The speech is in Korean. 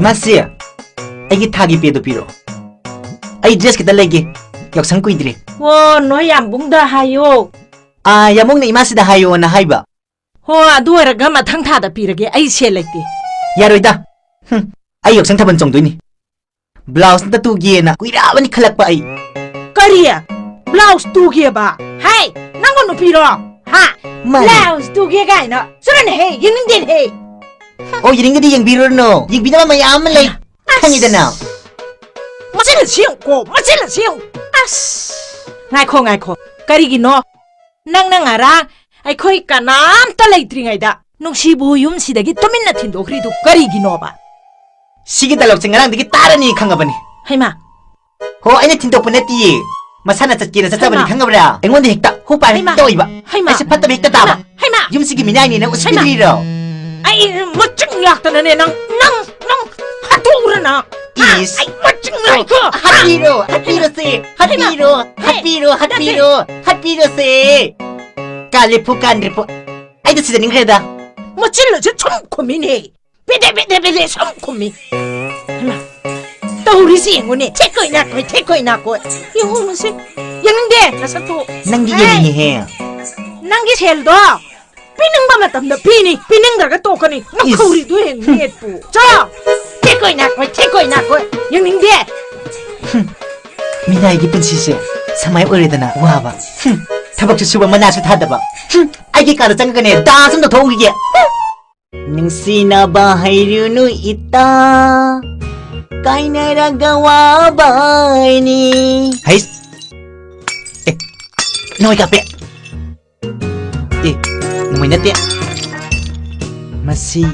이마씨, 아기 타기 빼도 빌어. 아이 드레스 기다 레기. 역상 꾸이드리. 와, 너 양봉다 하요. 아, 야몽네 이마씨다 하요 나 하이바. 와, 누워라가 마탕 타다 비르게 아이 셀렉티. 야로이다. 아이 역상 타본 정도니. 블라우스다 투기에나 꾸이라바니 칼락바 아이. 까리야, 블라우스 두개 봐. 하이, 난거 너 비러. 하, 블라우스 두개 가이나. 수련해 해, 있는 해. 이런 게디 양비로노. 양비나마 마야만 레이. 칸이다나. 맞을라 시용고, 맞을라 시용. 아스. ngaiko. 까리기 너. 낭낭아랑 아이코이 까남 딸레이트링아이다. 농시부 юм시대기 또민나 틴도 그리도 까리기 너봐. 시기 달럭쟁아랑 되게 따르니 강가버니. 하이마. 아이네 틴도 보냈디. 마사나 짰기는 짰자버니 강가버라. 앵원데 핵다. 호빠니 또 이봐. 하이마. 아이시 팥도 핵다 따봐. 하이마. юм시기 미나이니는 우스피리로. 아이 멋진 약다는 애낭 하도우르나. 이스. 아이 멋진 아이고. 핫비로세. 깔리푸 깐리푸. 아이도 진짜 닝그레다. 멋질러져 촘코미네. 베데베데베데 촘코미. 하이마. 떠오르시 앵원에 태코이나고. 이거 무슨 영는데 나사토. 낭기 예능이 해. 난게 셀도 비능 밤았답니다. 비능다가 똑하니 막거리도 했네 또. 자, 태코이나고 영는데. 미나이 기쁜 시세. 사마이 오래되나 와봐. 타박주 수박만 나서 타다봐. 아이게 까도 짱거네. 따슴도 더우기게. 능시나바 하이류누 있다. 까이나라가 와바이니. 하이스. 너희 카페. 나moy nati. Masih